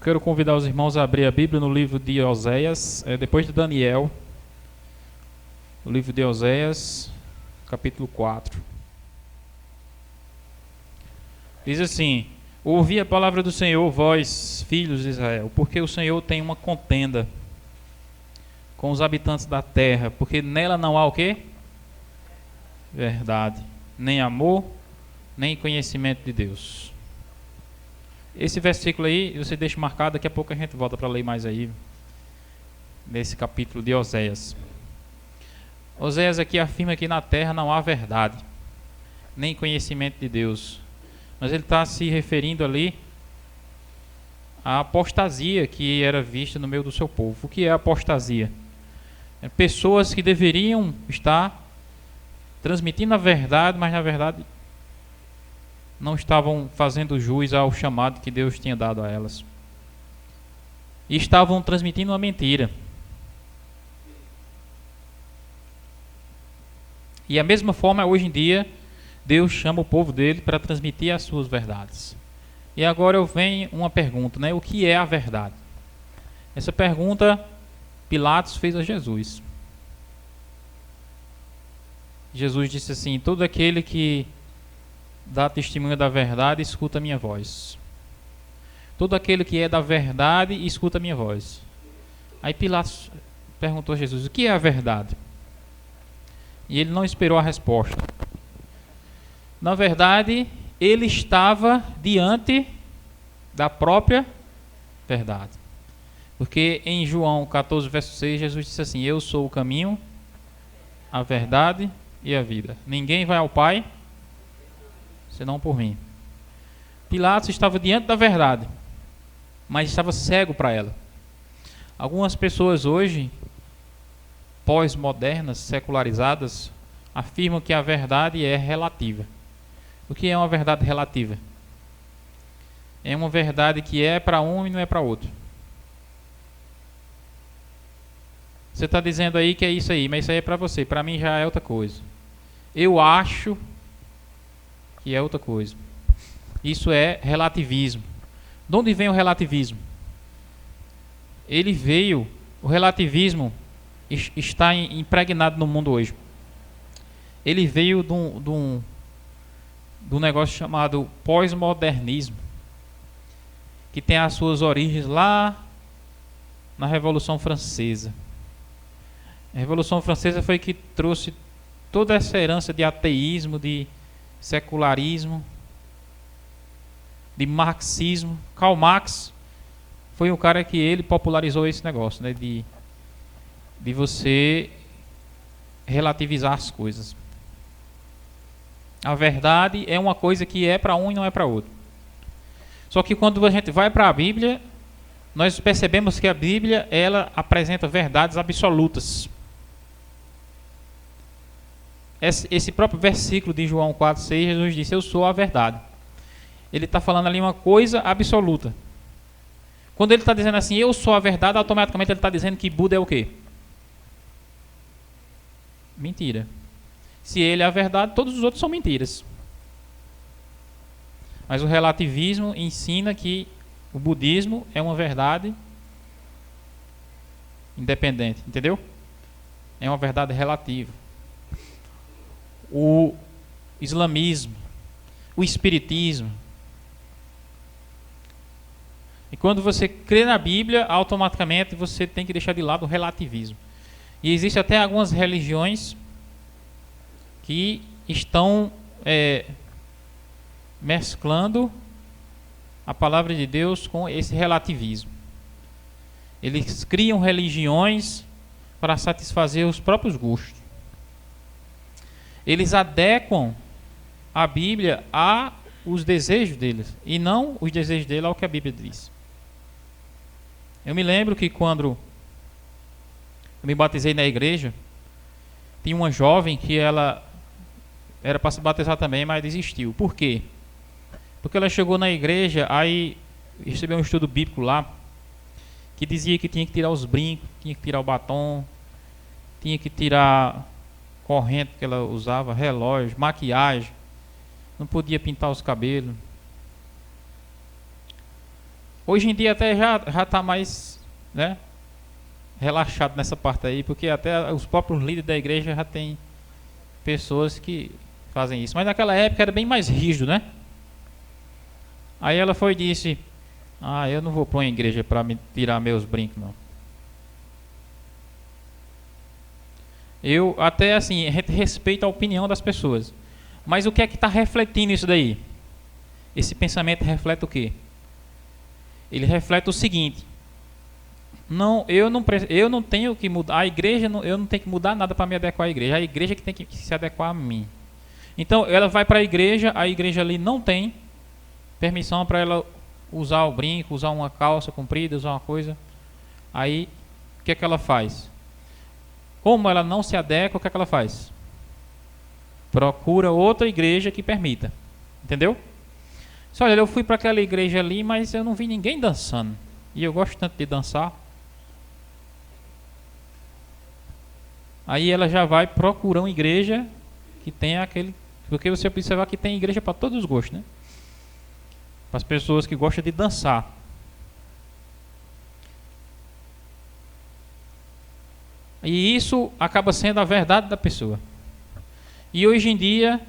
Quero convidar os irmãos a abrir a Bíblia no livro de Oséias, depois de Daniel, o livro de Oséias, capítulo 4. Diz assim: ouvi a palavra do Senhor, vós, filhos de Israel, porque o Senhor tem uma contenda com os habitantes da terra, porque nela não há o quê? Verdade, nem amor, nem conhecimento de Deus. Esse versículo aí, você deixa marcado, daqui a pouco a gente volta para ler mais aí, nesse capítulo de Oséias. Oséias aqui afirma que na terra não há verdade, nem conhecimento de Deus. Mas ele está se referindo ali à apostasia que era vista no meio do seu povo. O que é apostasia? É pessoas que deveriam estar transmitindo a verdade, mas na verdade não estavam fazendo jus ao chamado que Deus tinha dado a elas. E estavam transmitindo uma mentira. E a mesma forma, hoje em dia, Deus chama o povo dele para transmitir as suas verdades. E agora vem uma pergunta, né? O que é a verdade? Essa pergunta Pilatos fez a Jesus. Jesus disse assim: todo aquele que dá testemunho da verdade, escuta a minha voz. Todo aquele que é da verdade, escuta a minha voz. Aí Pilatos perguntou a Jesus: o que é a verdade? E ele não esperou a resposta. Na verdade, ele estava diante da própria verdade. Porque em João 14, verso 6, Jesus disse assim: eu sou o caminho, a verdade e a vida. Ninguém vai ao Pai senão por mim. Pilatos estava diante da verdade, mas estava cego para ela. Algumas pessoas hoje, pós-modernas, secularizadas, afirmam que a verdade é relativa. O que é uma verdade relativa? É uma verdade que é para um e não é para outro. Você está dizendo aí que é isso aí, mas isso aí é para você. Para mim já é outra coisa. Eu acho que é outra coisa. Isso é relativismo. De onde vem o relativismo? O relativismo está impregnado no mundo hoje. Ele veio de um negócio chamado pós-modernismo, que tem as suas origens lá na Revolução Francesa. A Revolução Francesa foi que trouxe toda essa herança de ateísmo, de secularismo, de marxismo. Karl Marx foi o cara que ele popularizou esse negócio, né, de você relativizar as coisas. A verdade é uma coisa que é para um e não é para outro. Só que quando a gente vai para a Bíblia, nós percebemos que a Bíblia, ela apresenta verdades absolutas. Esse próprio versículo de João 4,6, Jesus disse: eu sou a verdade. Ele está falando ali uma coisa absoluta. Quando ele está dizendo assim, eu sou a verdade, automaticamente ele está dizendo que Buda é o quê? Mentira. Se ele é a verdade, todos os outros são mentiras. Mas o relativismo ensina que o budismo é uma verdade independente, entendeu? É uma verdade relativa. O islamismo, o espiritismo. E quando você crê na Bíblia, automaticamente você tem que deixar de lado o relativismo. E existe até algumas religiões que estão mesclando a palavra de Deus com esse relativismo. Eles criam religiões para satisfazer os próprios gostos. Eles adequam a Bíblia a os desejos deles e não os desejos dele ao que a Bíblia diz. Eu me lembro que quando eu me batizei na igreja, tinha uma jovem que ela era para se batizar também, mas desistiu. Por quê? Porque ela chegou na igreja, aí recebeu um estudo bíblico lá, que dizia que tinha que tirar os brincos, tinha que tirar o batom, tinha que tirar corrente que ela usava, relógio, maquiagem, não podia pintar os cabelos. Hoje em dia até já está mais, né, relaxado nessa parte aí, porque até os próprios líderes da igreja já tem pessoas que fazem isso. Mas naquela época era bem mais rígido, né? Aí ela foi e disse: ah, eu não vou para uma igreja para me tirar meus brincos, não. Eu até assim respeito a opinião das pessoas, mas o que é que está refletindo isso daí? Esse pensamento reflete o quê? Ele reflete o seguinte: não, eu não tenho que mudar a igreja, eu não tenho que mudar nada para me adequar à igreja. A igreja que tem que se adequar a mim. Então ela vai para a igreja ali não tem permissão para ela usar o brinco, usar uma calça comprida, usar uma coisa. Aí o que é que ela faz? Como ela não se adequa, o que é que ela faz? Procura outra igreja que permita. Entendeu? Só olha, eu fui para aquela igreja ali, mas eu não vi ninguém dançando. E eu gosto tanto de dançar. Aí ela já vai procurar uma igreja que tenha aquele... Porque você observar que tem igreja para todos os gostos, né? Para as pessoas que gostam de dançar. E isso acaba sendo a verdade da pessoa. E hoje em dia,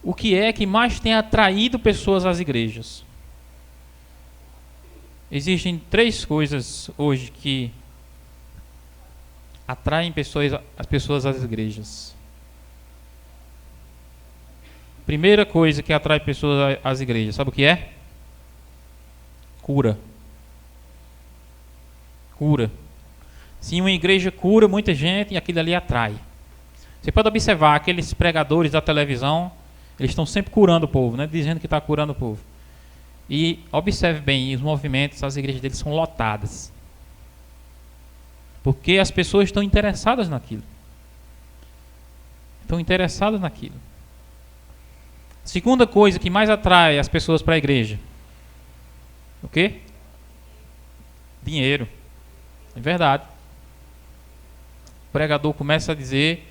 o que é que mais tem atraído pessoas às igrejas? Existem 3 coisas hoje que atraem as pessoas às igrejas. Primeira coisa que atrai pessoas às igrejas, sabe o que é? Cura. Cura. Se uma igreja cura muita gente, aquilo ali atrai. Você pode observar aqueles pregadores da televisão, eles estão sempre curando o povo, né? Dizendo que está curando o povo. E observe bem, os movimentos, as igrejas deles são lotadas. Porque as pessoas estão interessadas naquilo. Estão interessadas naquilo. Segunda coisa que mais atrai as pessoas para a igreja. O quê? Dinheiro. É verdade. O pregador começa a dizer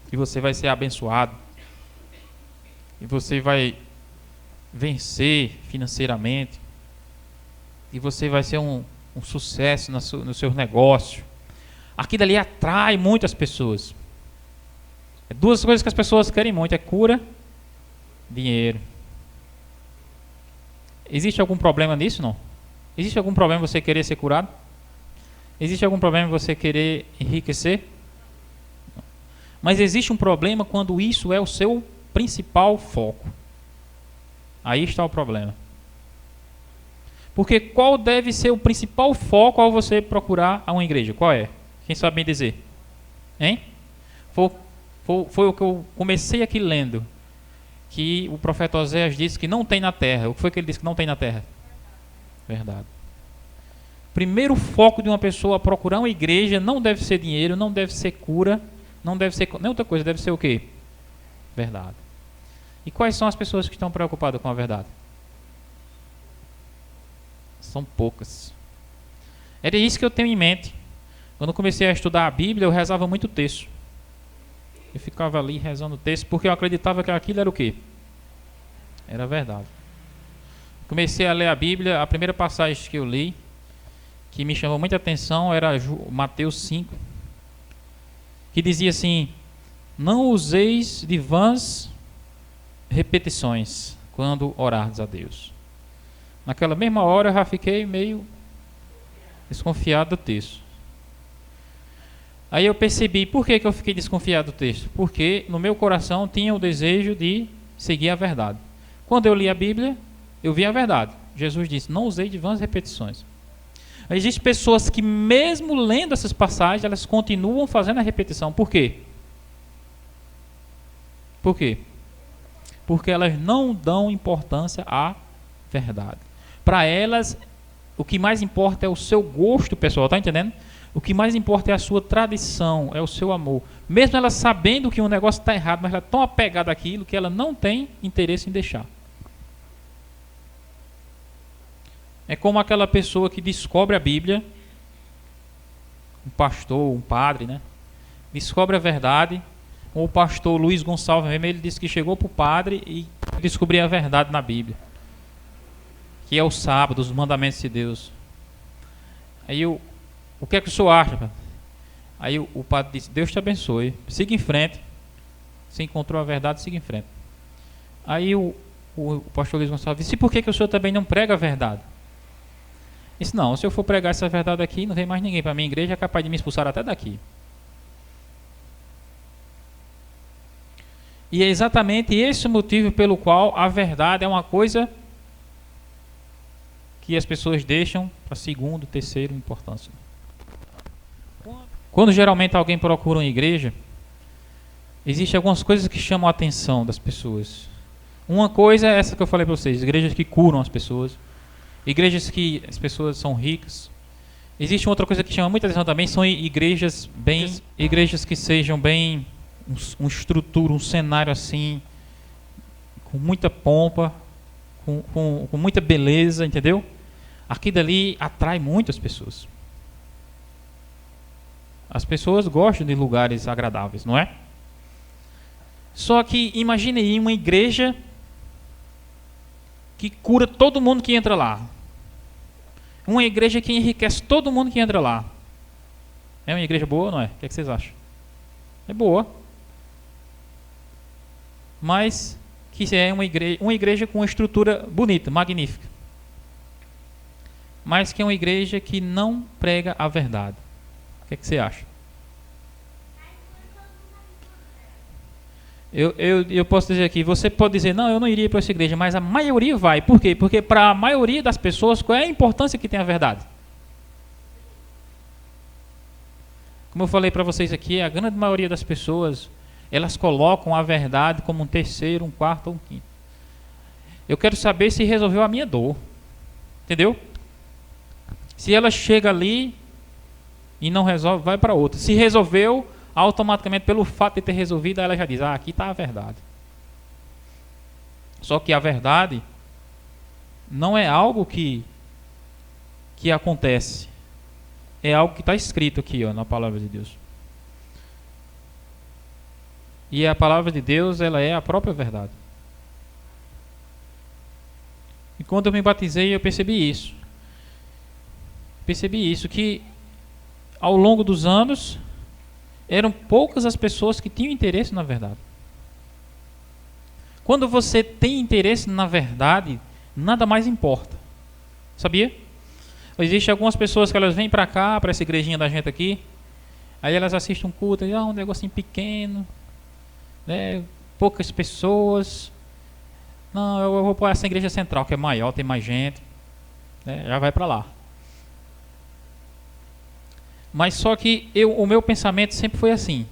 que você vai ser abençoado. E você vai vencer financeiramente. E você vai ser um sucesso no seu negócio. Aquilo ali atrai muitas pessoas. É 2 coisas que as pessoas querem muito: é cura, dinheiro. Existe algum problema nisso? Não? Existe algum problema você querer ser curado? Existe algum problema você querer enriquecer? Não. Mas existe um problema quando isso é o seu principal foco. Aí está o problema. Porque qual deve ser o principal foco ao você procurar a uma igreja? Qual é? Quem sabe me dizer? Hein? Foi o que eu comecei aqui lendo. Que o profeta Oséias disse que não tem na terra. O que foi que ele disse que não tem na terra? Verdade. Primeiro foco de uma pessoa a procurar uma igreja não deve ser dinheiro, não deve ser cura, não deve ser nem outra coisa, deve ser o quê? Verdade. E quais são as pessoas que estão preocupadas com a verdade? São poucas. Era isso que eu tenho em mente. Quando eu comecei a estudar a Bíblia, eu rezava muito texto. Eu ficava ali rezando o texto porque eu acreditava que aquilo era o quê? Era verdade. Comecei a ler a Bíblia, a primeira passagem que eu li, que me chamou muita atenção, era Mateus 5, que dizia assim: não useis de vãs repetições quando orardes a Deus. Naquela mesma hora eu já fiquei meio desconfiado do texto. Aí eu percebi, por que eu fiquei desconfiado do texto? Porque no meu coração tinha o desejo de seguir a verdade. Quando eu li a Bíblia, eu vi a verdade. Jesus disse: não usei de vãs repetições. Existem pessoas que mesmo lendo essas passagens, elas continuam fazendo a repetição. Por quê? Por quê? Porque elas não dão importância à verdade. Para elas, o que mais importa é o seu gosto pessoal, está entendendo? O que mais importa é a sua tradição, é o seu amor. Mesmo ela sabendo que um negócio está errado, mas ela é tão apegada àquilo que ela não tem interesse em deixar. É como aquela pessoa que descobre a Bíblia, um pastor, um padre, né? Descobre a verdade. O pastor Luiz Gonçalves, ele disse que chegou para o padre e descobriu a verdade na Bíblia. que é o sábado, os mandamentos de Deus. Aí o que é que o senhor acha? Aí o padre disse: Deus te abençoe, siga em frente. Se encontrou a verdade, siga em frente. Aí o pastor Luiz Gonçalves disse: e por que o senhor também não prega a verdade? Disse: não, se eu for pregar essa verdade aqui, não vem mais ninguém para a minha igreja, é capaz de me expulsar até daqui. E é exatamente esse o motivo pelo qual a verdade é uma coisa que as pessoas deixam para segundo, terceiro importância. Quando geralmente alguém procura uma igreja, existem algumas coisas que chamam a atenção das pessoas. Uma coisa é essa que eu falei para vocês: igrejas que curam as pessoas, igrejas que as pessoas são ricas. Existe outra coisa que chama muita atenção também, são igrejas que sejam bem uma estrutura, um cenário assim, com muita pompa, com muita beleza, entendeu? Aqui dali atrai muitas pessoas. As pessoas gostam de lugares agradáveis, não é? Só que imagine aí uma igreja que cura todo mundo que entra lá. Uma igreja que enriquece todo mundo que entra lá. É uma igreja boa ou não é? O que vocês acham? É boa. Mas que é uma igreja com uma estrutura bonita, magnífica. Mas que é uma igreja que não prega a verdade. O que você acha? Eu posso dizer aqui, você pode dizer: não, eu não iria para essa igreja, mas a maioria vai. Por quê? Porque para a maioria das pessoas, qual é a importância que tem a verdade? Como eu falei para vocês aqui, a grande maioria das pessoas, elas colocam a verdade como um terceiro, um quarto ou um quinto. Eu quero saber se resolveu a minha dor. Entendeu? Se ela chega ali e não resolve, vai para outra. Se resolveu, automaticamente, pelo fato de ter resolvido, ela já diz: aqui está a verdade. Só que a verdade não é algo que acontece. É algo que está escrito aqui, na palavra de Deus. E a palavra de Deus, ela é a própria verdade. E quando eu me batizei, eu percebi isso. Que ao longo dos anos, eram poucas as pessoas que tinham interesse na verdade. Quando você tem interesse na verdade, nada mais importa. Sabia? Existem algumas pessoas que elas vêm para cá, para essa igrejinha da gente aqui, aí elas assistem um culto, e um negocinho pequeno, né, poucas pessoas. Não, eu vou para essa igreja central, que é maior, tem mais gente, né, já vai para lá. Mas só que o meu pensamento sempre foi assim: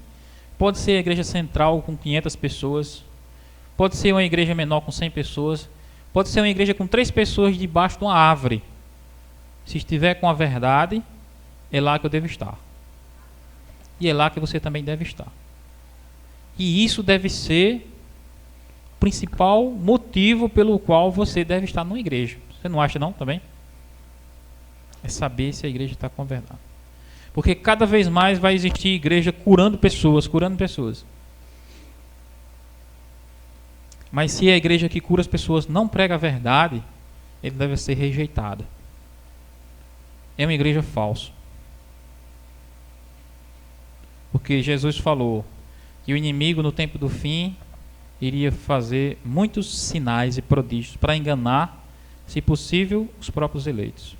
pode ser a igreja central com 500 pessoas, pode ser uma igreja menor com 100 pessoas, pode ser uma igreja com 3 pessoas debaixo de uma árvore. Se estiver com a verdade, é lá que eu devo estar. E é lá que você também deve estar. E isso deve ser o principal motivo pelo qual você deve estar numa igreja. Você não acha não também? É saber se a igreja está com a verdade. Porque cada vez mais vai existir igreja curando pessoas. Mas se a igreja que cura as pessoas não prega a verdade, ele deve ser rejeitado. É uma igreja falsa. Porque Jesus falou que o inimigo no tempo do fim iria fazer muitos sinais e prodígios para enganar, se possível, os próprios eleitos.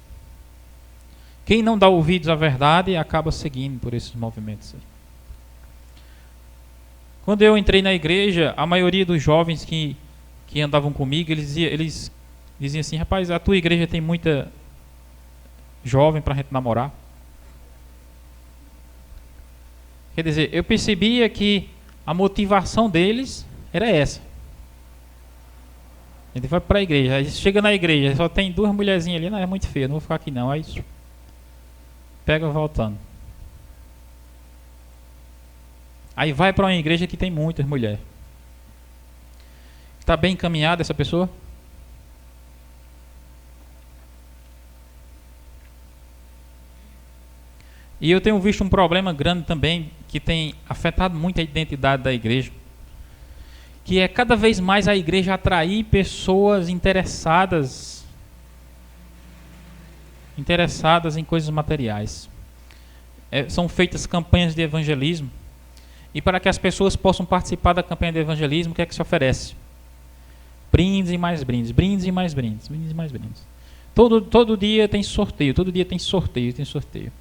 Quem não dá ouvidos à verdade acaba seguindo por esses movimentos. Quando eu entrei na igreja, a maioria dos jovens que andavam comigo, eles diziam assim: rapaz, a tua igreja tem muita jovem para a gente namorar. Quer dizer, eu percebia que a motivação deles era essa. Ele vai para a igreja, aí chega na igreja, só tem 2 mulherzinhas ali, não é muito feio, não vou ficar aqui não. Aí pega voltando. Aí vai para uma igreja que tem muitas mulheres. Está bem encaminhada essa pessoa? E eu tenho visto um problema grande também, que tem afetado muito a identidade da igreja, que é cada vez mais a igreja atrair pessoas interessadas interessadas em coisas materiais. São feitas campanhas de evangelismo, e para que as pessoas possam participar da campanha de evangelismo, o que é que se oferece? Brindes e mais brindes, brindes e mais brindes, brindes e mais brindes. Todo dia tem sorteio, todo dia tem sorteio, tem sorteio.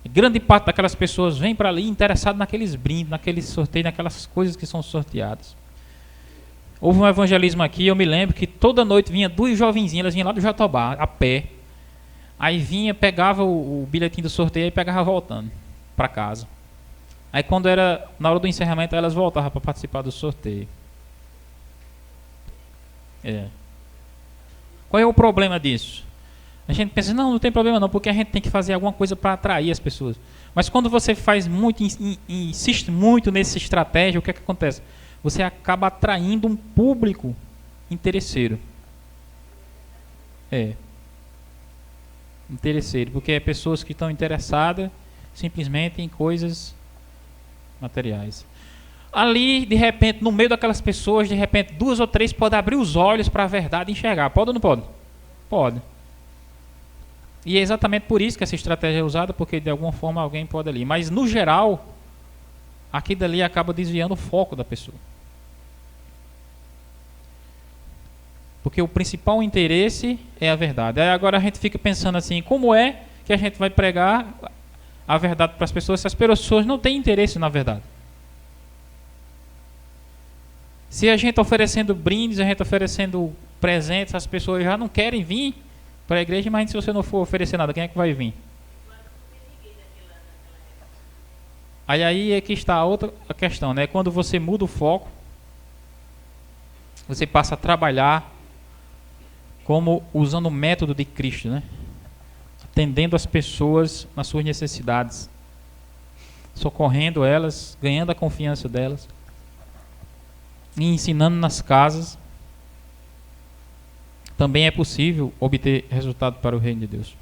E grande parte daquelas pessoas vem para ali interessado naqueles brindes, naqueles sorteios, naquelas coisas que são sorteadas. Houve um evangelismo aqui, eu me lembro que toda noite vinha duas jovenzinhas, elas vinham lá do Jatobá, a pé. Aí vinha, pegava o bilhetinho do sorteio e pegava voltando para casa. Aí quando era na hora do encerramento, elas voltavam para participar do sorteio. Qual é o problema disso? A gente pensa, não tem problema não, porque a gente tem que fazer alguma coisa para atrair as pessoas. Mas quando você faz muito, insiste muito nessa estratégia, o que é que acontece? Você acaba atraindo um público interesseiro. Interesseiro, porque é pessoas que estão interessadas simplesmente em coisas materiais. Ali, de repente, no meio daquelas pessoas, de repente, 2 ou 3 podem abrir os olhos para a verdade e enxergar. Pode ou não pode? Pode. E é exatamente por isso que essa estratégia é usada, porque de alguma forma alguém pode ali. Mas, no geral, aquilo ali acaba desviando o foco da pessoa. Porque o principal interesse é a verdade. Aí agora a gente fica pensando assim, como é que a gente vai pregar a verdade para as pessoas se as pessoas não têm interesse na verdade? Se a gente oferecendo brindes, a gente oferecendo presentes, as pessoas já não querem vir para a igreja, mas se você não for oferecer nada, quem é que vai vir? Aí é que está a questão, né? Quando você muda o foco, você passa a trabalhar como usando o método de Cristo, né? Atendendo as pessoas nas suas necessidades, socorrendo elas, ganhando a confiança delas e ensinando nas casas. Também é possível obter resultado para o reino de Deus.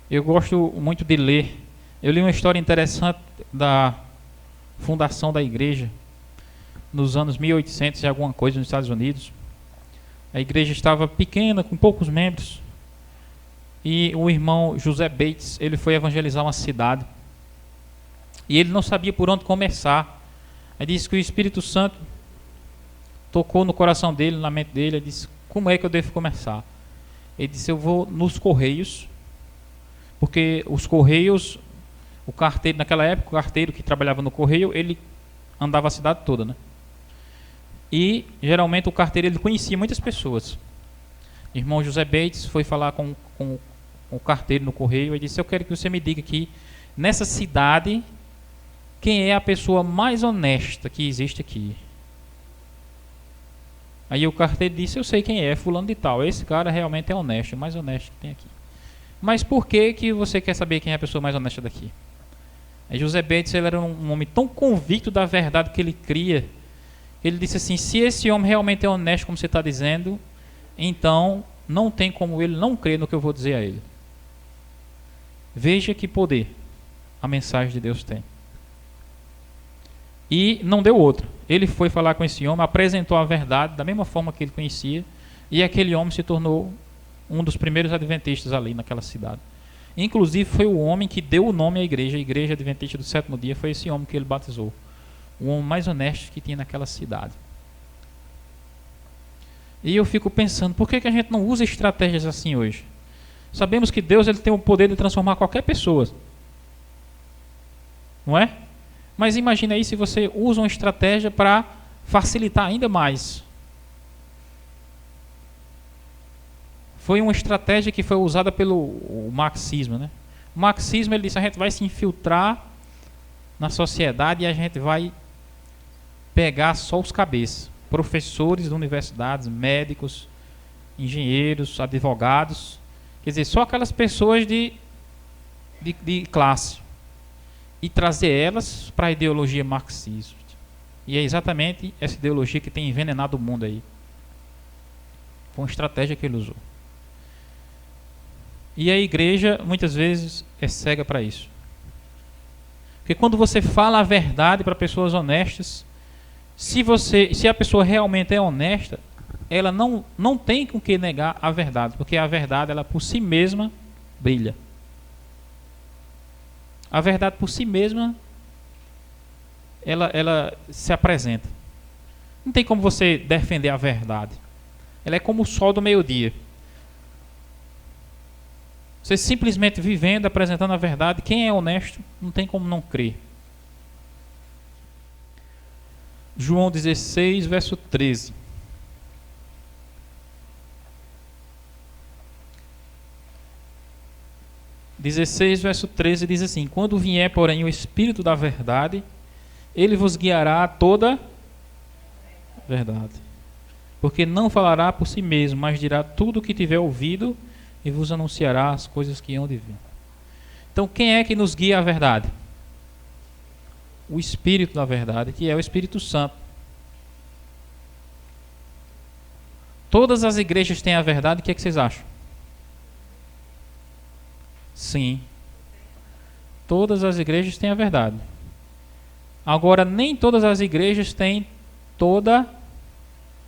Eu gosto muito de ler. Eu li uma história interessante da fundação da igreja nos anos 1800 e alguma coisa nos Estados Unidos. A igreja estava pequena, com poucos membros, e o irmão José Bates, ele foi evangelizar uma cidade, e ele não sabia por onde começar. Aí disse que o Espírito Santo tocou no coração dele, na mente dele. Ele disse, como é que eu devo começar? Ele disse, eu vou nos Correios, porque os Correios, o carteiro, naquela época, o carteiro que trabalhava no Correio, ele andava a cidade toda, né? E geralmente o carteiro, ele conhecia muitas pessoas. O irmão José Bates foi falar com o carteiro no Correio e disse, eu quero que você me diga aqui, nessa cidade, quem é a pessoa mais honesta que existe aqui? Aí o carteiro disse, eu sei quem é fulano de tal, esse cara realmente é honesto, o mais honesto que tem aqui. Mas por que você quer saber quem é a pessoa mais honesta daqui? Aí José Bates, ele era um homem tão convicto da verdade que ele cria, ele disse assim, se esse homem realmente é honesto como você está dizendo, então não tem como ele não crer no que eu vou dizer a ele. Veja que poder a mensagem de Deus tem. E não deu outro. Ele foi falar com esse homem, apresentou a verdade da mesma forma que ele conhecia, e aquele homem se tornou um dos primeiros adventistas ali naquela cidade. Inclusive foi o homem que deu o nome à igreja, a Igreja Adventista do Sétimo Dia, foi esse homem que ele batizou. O homem mais honesto que tinha naquela cidade. E eu fico pensando, por que a gente não usa estratégias assim hoje? Sabemos que Deus, ele tem o poder de transformar qualquer pessoa. Não é? Mas imagine aí se você usa uma estratégia para facilitar ainda mais. Foi uma estratégia que foi usada pelo marxismo, né? O marxismo, ele disse, a gente vai se infiltrar na sociedade e a gente vai pegar só os cabeças. Professores de universidades, médicos, engenheiros, advogados, quer dizer, só aquelas pessoas de classe, e trazer elas para a ideologia marxista. E é exatamente essa ideologia que tem envenenado o mundo aí. Foi uma estratégia que ele usou. E a igreja muitas vezes é cega para isso. Porque quando você fala a verdade para pessoas honestas, se a pessoa realmente é honesta, ela não tem com que negar a verdade, porque a verdade, ela por si mesma brilha. A verdade por si mesma, ela se apresenta. Não tem como você defender a verdade. Ela é como o sol do meio-dia. Você simplesmente vivendo, apresentando a verdade, quem é honesto, não tem como não crer. João 16, verso 13. Verso 13 diz assim: quando vier, porém, o Espírito da verdade, ele vos guiará a toda verdade. Porque não falará por si mesmo, mas dirá tudo o que tiver ouvido e vos anunciará as coisas que hão de vir. Então, quem é que nos guia à verdade? O Espírito da verdade, que é o Espírito Santo. Todas as igrejas têm a verdade, o que é que vocês acham? Sim. Todas as igrejas têm a verdade. Agora, nem todas as igrejas têm toda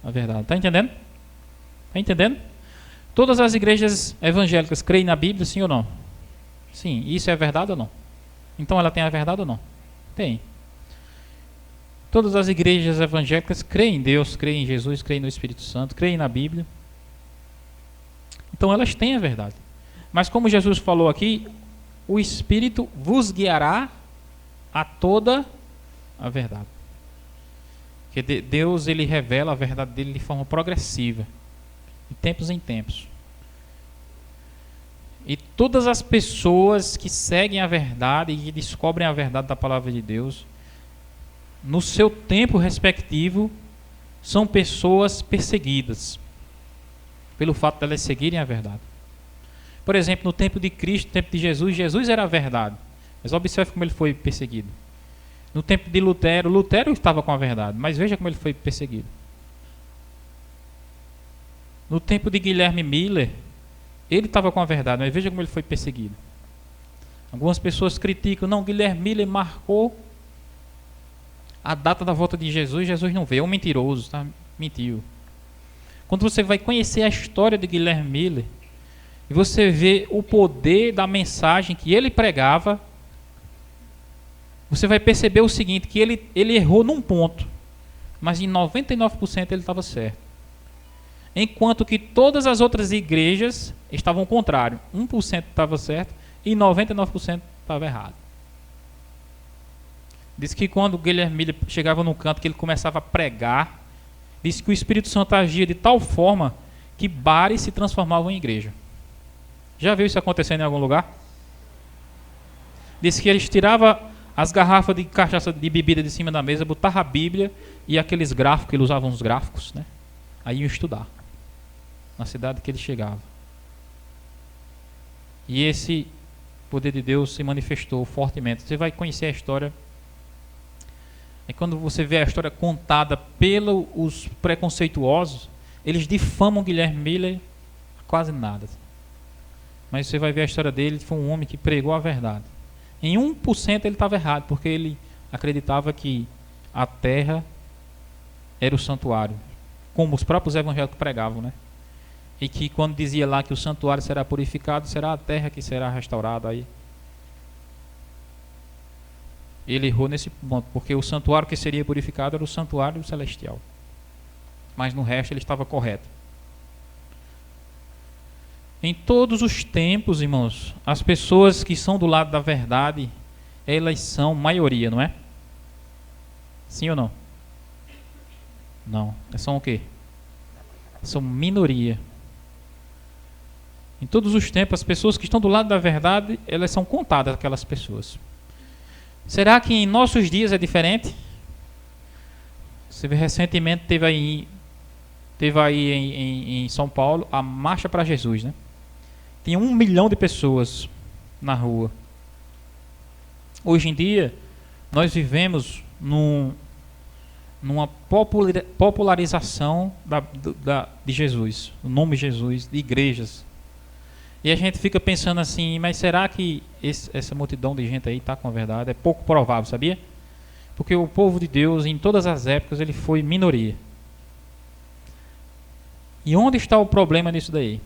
a verdade. Está entendendo? Está entendendo? Todas as igrejas evangélicas creem na Bíblia, sim ou não? Sim. Isso é verdade ou não? Então ela tem a verdade ou não? Tem. Todas as igrejas evangélicas creem em Deus, creem em Jesus, creem no Espírito Santo, creem na Bíblia. Então elas têm a verdade. Mas como Jesus falou aqui, o Espírito vos guiará a toda a verdade. Porque Deus, ele revela a verdade dele de forma progressiva, de tempos em tempos. E todas as pessoas que seguem a verdade e que descobrem a verdade da palavra de Deus, no seu tempo respectivo, são pessoas perseguidas pelo fato de elas seguirem a verdade. Por exemplo, no tempo de Cristo, no tempo de Jesus, Jesus era a verdade. Mas observe como ele foi perseguido. No tempo de Lutero, Lutero estava com a verdade, mas veja como ele foi perseguido. No tempo de Guilherme Miller, ele estava com a verdade, mas veja como ele foi perseguido. Algumas pessoas criticam, não, Guilherme Miller marcou a data da volta de Jesus, Jesus não veio, é um mentiroso, tá? Mentiu. Quando você vai conhecer a história de Guilherme Miller, e você vê o poder da mensagem que ele pregava, você vai perceber o seguinte, que ele errou num ponto, mas em 99% ele estava certo. Enquanto que todas as outras igrejas estavam ao contrário. 1% estava certo e 99% estava errado. Diz que quando Guilherme Miller chegava no canto, que ele começava a pregar, diz que o Espírito Santo agia de tal forma que bares se transformavam em igreja. Já viu isso acontecendo em algum lugar? Diz que eles tiravam as garrafas de cachaça de bebida de cima da mesa, botavam a Bíblia e aqueles gráficos, eles usavam os gráficos, né? Aí iam estudar na cidade que ele chegava. E esse poder de Deus se manifestou fortemente. Você vai conhecer a história. É quando você vê a história contada pelos preconceituosos, eles difamam Guilherme Miller quase nada. Mas você vai ver a história dele, ele foi um homem que pregou a verdade. Em 1% ele estava errado, porque ele acreditava que a terra era o santuário, como os próprios evangélicos pregavam, né? E que quando dizia lá que o santuário será purificado, será a terra que será restaurada aí. Ele errou nesse ponto, porque o santuário que seria purificado era o santuário celestial. Mas no resto ele estava correto. Em todos os tempos, irmãos, as pessoas que são do lado da verdade, elas são maioria, não é? Sim ou não? Não. São o quê? São minoria. Em todos os tempos, as pessoas que estão do lado da verdade, elas são contadas, aquelas pessoas. Será que em nossos dias é diferente? Você vê, recentemente teve aí em São Paulo a Marcha para Jesus, né? Tinha 1 milhão de pessoas na rua. Hoje em dia, nós vivemos numa popularização de Jesus, o nome Jesus, de igrejas. E a gente fica pensando assim, mas será que essa multidão de gente aí está com a verdade? É pouco provável, sabia? Porque o povo de Deus, em todas as épocas, ele foi minoria. E onde está o problema nisso daí?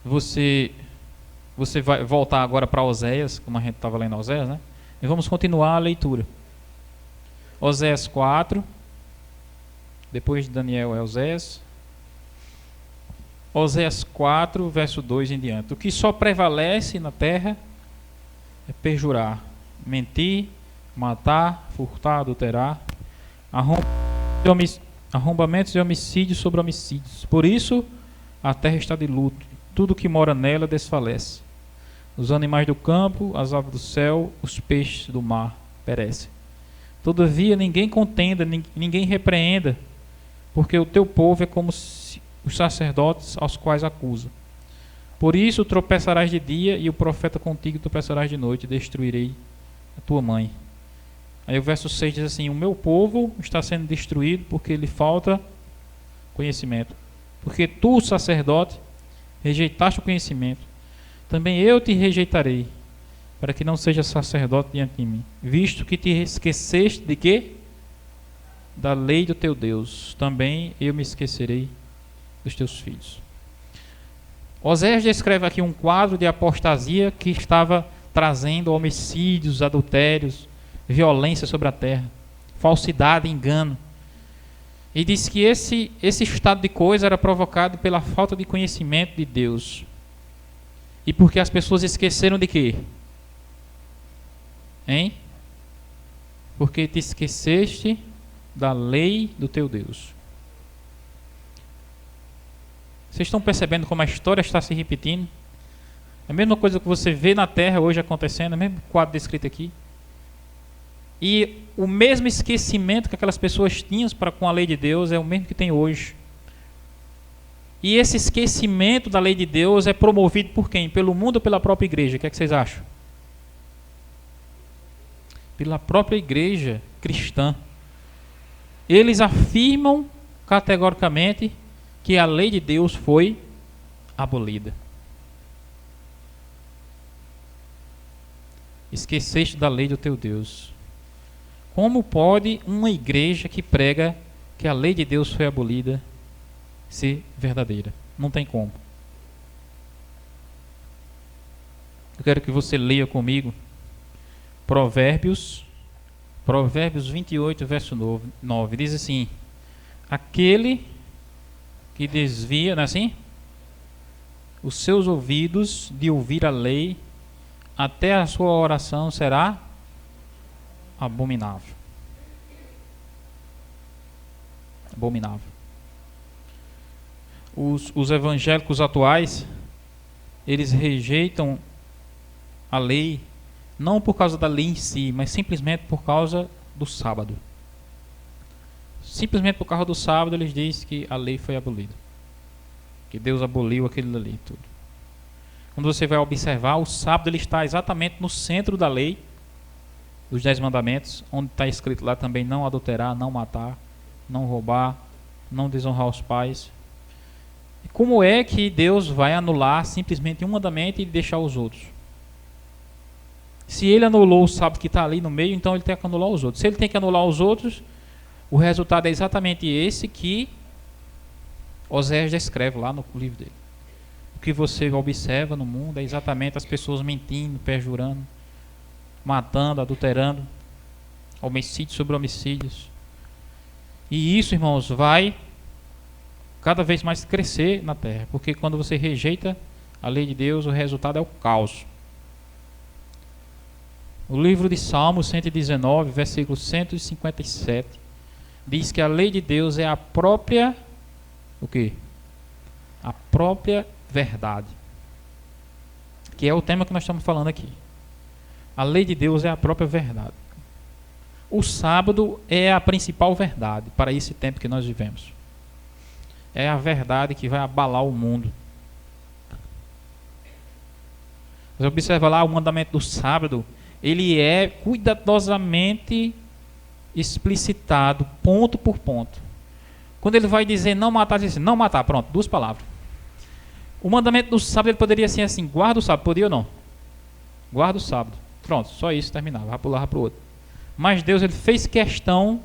Você vai voltar agora para Oséias, como a gente estava lendo Oséias, né? E vamos continuar a leitura. Oséias 4, depois de Daniel é Oséias. Oséias 4, verso 2 em diante. O que só prevalece na terra é perjurar, mentir, matar, furtar, adulterar, arrombamentos e homicídios sobre homicídios. Por isso a terra está de luto, tudo que mora nela desfalece. Os animais do campo, as aves do céu, os peixes do mar perecem. Todavia ninguém contenda, ninguém repreenda, porque o teu povo é como os sacerdotes aos quais acusa. Por isso tropeçarás de dia, e o profeta contigo tropeçarás de noite, e destruirei a tua mãe. Aí o verso 6 diz assim: o meu povo está sendo destruído porque lhe falta conhecimento. Porque tu, sacerdote, rejeitaste o conhecimento, também eu te rejeitarei, para que não seja sacerdote diante de mim. Visto que te esqueceste de quê? Da lei do teu Deus, também eu me esquecerei dos teus filhos. Oséias descreve aqui um quadro de apostasia que estava trazendo homicídios, adultérios, violência sobre a terra, falsidade, engano. E diz que esse estado de coisa era provocado pela falta de conhecimento de Deus. E porque as pessoas esqueceram de quê? Hein? Porque te esqueceste da lei do teu Deus. Vocês estão percebendo como a história está se repetindo? É a mesma coisa que você vê na terra hoje acontecendo, é o mesmo quadro descrito aqui. E o mesmo esquecimento que aquelas pessoas tinham com a lei de Deus é o mesmo que tem hoje. E esse esquecimento da lei de Deus é promovido por quem? Pelo mundo ou pela própria igreja? O que é que vocês acham? Pela própria igreja cristã. Eles afirmam categoricamente que a lei de Deus foi abolida. Esqueceste da lei do teu Deus. Como pode uma igreja que prega que a lei de Deus foi abolida ser verdadeira? Não tem como. Eu quero que você leia comigo Provérbios 28, verso 9. Diz assim: aquele que desvia, não é assim? Os seus ouvidos de ouvir a lei, até a sua oração será abominável. Abominável. Os evangélicos atuais, eles rejeitam a lei, não por causa da lei em si, mas simplesmente por causa do sábado. Simplesmente por causa do sábado, eles dizem que a lei foi abolida, que Deus aboliu aquilo ali tudo. Quando você vai observar, o sábado ele está exatamente no centro da lei dos 10 mandamentos, onde está escrito lá também: não adulterar, não matar, não roubar, não desonrar os pais. E como é que Deus vai anular simplesmente um mandamento e deixar os outros? Se ele anulou o sábado que está ali no meio, então ele tem que anular os outros. Se ele tem que anular os outros, o resultado é exatamente esse que Oséias descreve lá no livro dele. O que você observa no mundo é exatamente as pessoas mentindo, perjurando, matando, adulterando, homicídios sobre homicídios. E isso, irmãos, vai cada vez mais crescer na terra, porque quando você rejeita a lei de Deus, o resultado é o caos. O livro de Salmos 119, versículo 157, diz que a lei de Deus é a própria, o quê? A própria verdade. Que é o tema que nós estamos falando aqui. A lei de Deus é a própria verdade. O sábado é a principal verdade para esse tempo que nós vivemos. É a verdade que vai abalar o mundo. Você observa lá o mandamento do sábado, ele é cuidadosamente explicitado, ponto por ponto. Quando ele vai dizer não matar, ele diz assim, não matar, pronto, 2 palavras. O mandamento do sábado ele poderia ser assim, guarda o sábado, podia ou não? Guarda o sábado, pronto, só isso, terminava, vai pular para o outro. Mas Deus ele fez questão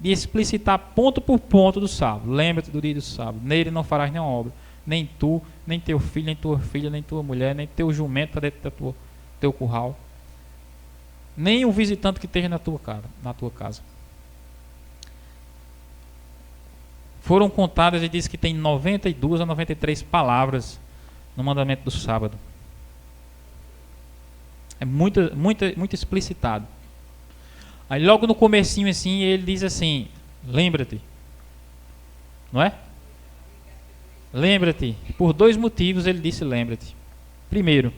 de explicitar ponto por ponto do sábado. Lembra-te do dia do sábado. Nele não farás nenhuma obra. Nem tu, nem teu filho, nem tua filha, nem tua mulher, nem teu jumento para dentro do teu curral. Nem um visitante que esteja na tua casa. Foram contadas, ele diz que tem 92 a 93 palavras no mandamento do sábado. É muito explicitado. Aí logo no comecinho assim, ele diz assim, lembra-te. Não é? Lembra-te. Por 2 motivos ele disse lembra-te. Primeiro,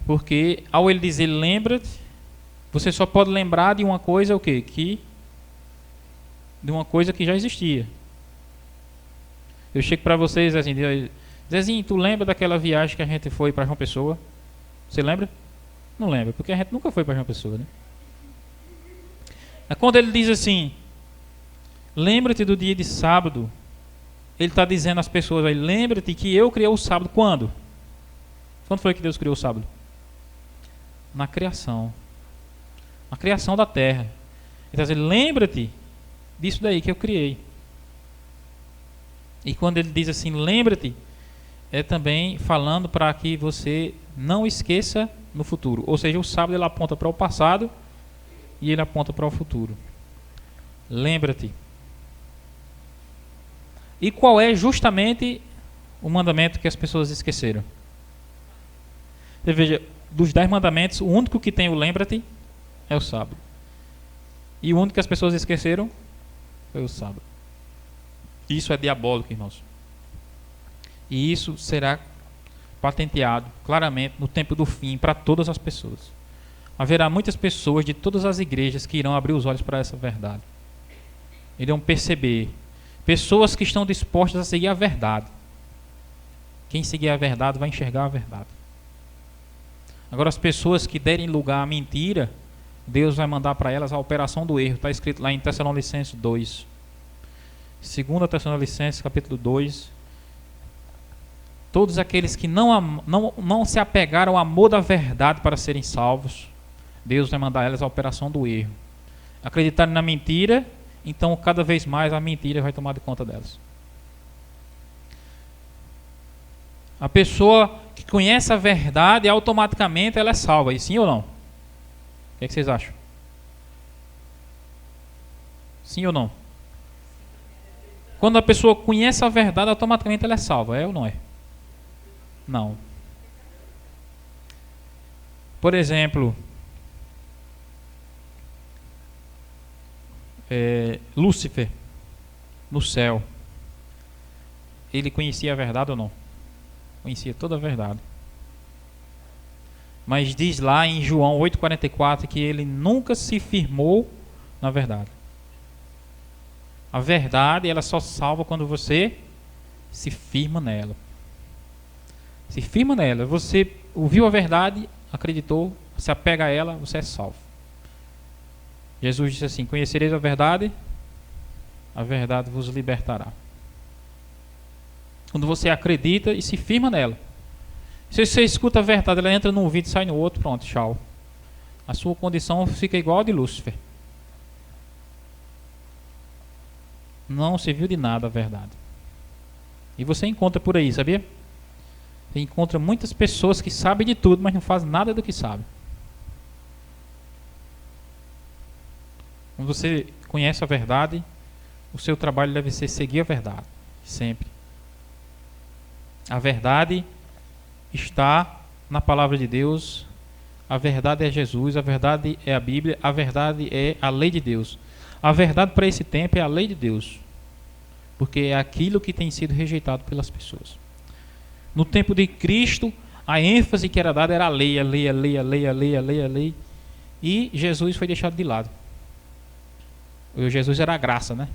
porque ao ele dizer lembra-te, você só pode lembrar de uma coisa, o quê? De uma coisa que já existia. Eu chego para vocês assim, Zezinho, tu lembra daquela viagem que a gente foi para João Pessoa? Você lembra? Não lembra, porque a gente nunca foi para João Pessoa, né? Quando ele diz assim, lembra-te do dia de sábado, ele está dizendo às pessoas aí, lembra-te que eu criei o sábado quando? Quando foi que Deus criou o sábado? Na criação. Na criação da terra. Ele está dizendo, lembra-te disso daí que eu criei. E quando ele diz assim, lembra-te, é também falando para que você não esqueça no futuro. Ou seja, o sábado ele aponta para o passado e ele aponta para o futuro. Lembra-te. E qual é justamente o mandamento que as pessoas esqueceram? Você veja, dos 10 mandamentos, o único que tem o lembra-te é o sábado. E o único que as pessoas esqueceram foi o sábado. Isso é diabólico, irmãos. E isso será patenteado claramente no tempo do fim para todas as pessoas. Haverá muitas pessoas de todas as igrejas que irão abrir os olhos para essa verdade. Irão perceber. Pessoas que estão dispostas a seguir a verdade. Quem seguir a verdade vai enxergar a verdade. Agora, as pessoas que derem lugar à mentira, Deus vai mandar para elas a operação do erro. Está escrito lá em Tessalonicenses 2. 2 Tessalonicenses, capítulo 2. Todos aqueles que não se apegaram ao amor da verdade para serem salvos, Deus vai mandar elas a operação do erro. Acreditarem na mentira, então cada vez mais a mentira vai tomar de conta delas. A pessoa que conhece a verdade, automaticamente ela é salva. E sim ou não? O que é que vocês acham? Sim ou não? Quando a pessoa conhece a verdade, automaticamente ela é salva. É ou não é? Não. Por exemplo, Lúcifer, no céu, ele conhecia a verdade ou não? Conhecia toda a verdade. Mas diz lá em João 8,44 que ele nunca se firmou na verdade. A verdade, ela só salva quando você se firma nela. Se firma nela. Você ouviu a verdade, acreditou, se apega a ela, você é salvo. Jesus disse assim, conhecereis a verdade vos libertará. Quando você acredita e se firma nela. Se você escuta a verdade, ela entra num ouvido e sai no outro, pronto, tchau. A sua condição fica igual a de Lúcifer. Não serviu de nada a verdade. E você encontra por aí, sabia? Você encontra muitas pessoas que sabem de tudo, mas não fazem nada do que sabem. Quando você conhece a verdade, o seu trabalho deve ser seguir a verdade, sempre. A verdade está na palavra de Deus, a verdade é Jesus, a verdade é a Bíblia, a verdade é a lei de Deus. A verdade para esse tempo é a lei de Deus, porque é aquilo que tem sido rejeitado pelas pessoas. No tempo de Cristo, a ênfase que era dada era a lei, a lei, a lei, a lei, a lei, a lei, a lei. E Jesus foi deixado de lado. Jesus era a graça, né?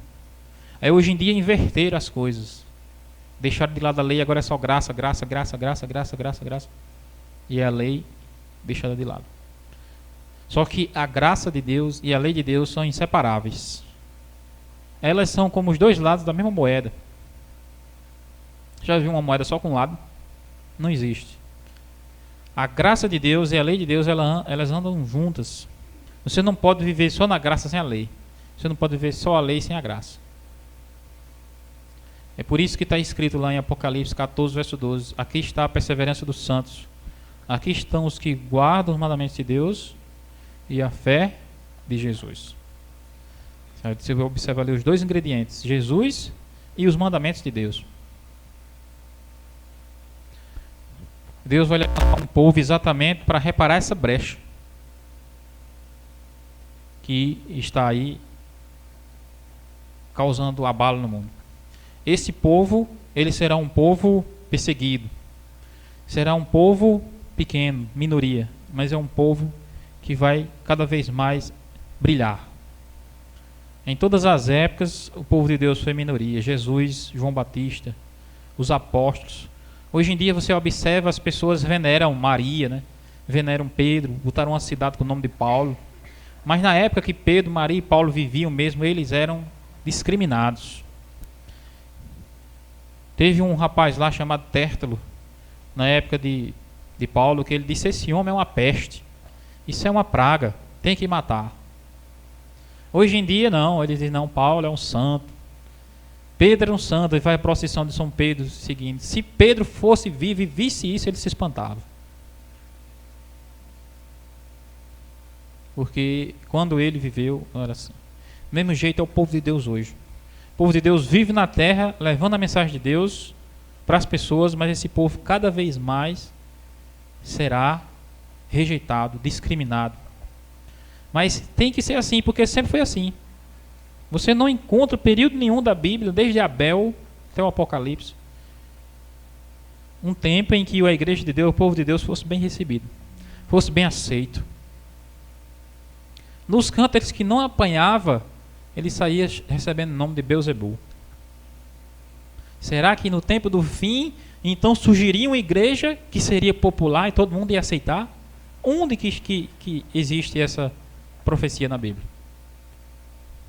Aí hoje em dia inverteram as coisas. Deixaram de lado a lei, agora é só graça, graça, graça, graça, graça, graça, graça. E a lei deixada de lado. Só que a graça de Deus e a lei de Deus são inseparáveis. Elas são como os dois lados da mesma moeda. Já viu uma moeda só com um lado? Não existe. A graça de Deus e a lei de Deus, elas andam juntas. Você não pode viver só na graça sem a lei. Você não pode ver só a lei sem a graça. É por isso que está escrito lá em Apocalipse 14, verso 12: aqui está a perseverança dos santos. Aqui estão os que guardam os mandamentos de Deus e a fé de Jesus. Você vai observar ali os dois ingredientes: Jesus e os mandamentos de Deus. Deus vai levantar um povo exatamente para reparar essa brecha que está aí causando abalo no mundo. Esse povo, ele será um povo perseguido. Será um povo pequeno, minoria, mas é um povo que vai cada vez mais brilhar. Em todas as épocas, o povo de Deus foi minoria. Jesus, João Batista, os apóstolos. Hoje em dia você observa, as pessoas veneram Maria, né? Veneram Pedro, botaram uma cidade com o nome de Paulo. Mas na época que Pedro, Maria e Paulo viviam mesmo, eles eram discriminados. Teve um rapaz lá chamado Tértulo, na época de Paulo, que ele disse: esse homem é uma peste, isso é uma praga, tem que matar. Hoje em dia não, ele diz: não, Paulo é um santo, Pedro era um santo. Ele vai à procissão de São Pedro seguinte: se Pedro fosse vivo e visse isso, ele se espantava. Porque quando ele viveu, não era assim. Do mesmo jeito é o povo de Deus hoje. O povo de Deus vive na terra, levando a mensagem de Deus para as pessoas, mas esse povo cada vez mais será rejeitado, discriminado. Mas tem que ser assim, porque sempre foi assim. Você não encontra período nenhum da Bíblia, desde Abel até o Apocalipse, um tempo em que a igreja de Deus, o povo de Deus, fosse bem recebido, fosse bem aceito. Nos cantos, aqueles que não apanhava, ele saía recebendo o nome de Beelzebul. Será que no tempo do fim, então surgiria uma igreja que seria popular e todo mundo ia aceitar? Onde que existe essa profecia na Bíblia?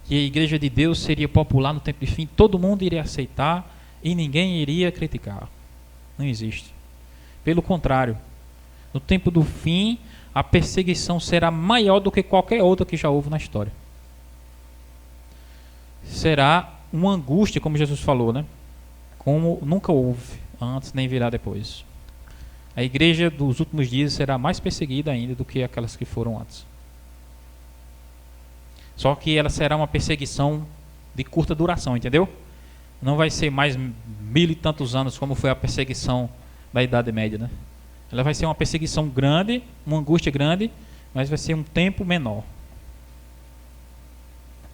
Que a igreja de Deus seria popular no tempo de fim, todo mundo iria aceitar e ninguém iria criticar. Não existe. Pelo contrário, no tempo do fim, a perseguição será maior do que qualquer outra que já houve na história. Será uma angústia, como Jesus falou, né? Como nunca houve antes, nem virá depois. A igreja dos últimos dias será mais perseguida ainda do que aquelas que foram antes. Só que ela será uma perseguição de curta duração, entendeu? Não vai ser mais 1000 e tantos anos como foi a perseguição da Idade Média, né? Ela vai ser uma perseguição grande, uma angústia grande, mas vai ser um tempo menor.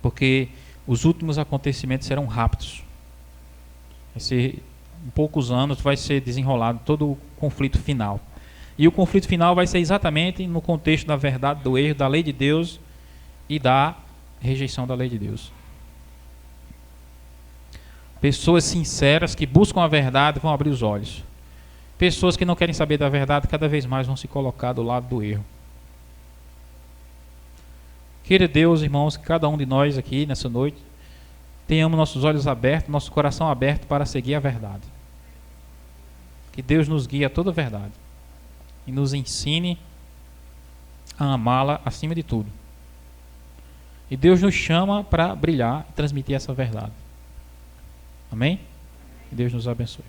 Porque os últimos acontecimentos serão rápidos. Vai ser, em poucos anos, vai ser desenrolado todo o conflito final. E o conflito final vai ser exatamente no contexto da verdade, do erro, da lei de Deus e da rejeição da lei de Deus. Pessoas sinceras que buscam a verdade vão abrir os olhos. Pessoas que não querem saber da verdade cada vez mais vão se colocar do lado do erro. Queira Deus, irmãos, que cada um de nós aqui nessa noite tenhamos nossos olhos abertos, nosso coração aberto para seguir a verdade. Que Deus nos guie a toda a verdade e nos ensine a amá-la acima de tudo. E Deus nos chama para brilhar e transmitir essa verdade. Amém? Que Deus nos abençoe.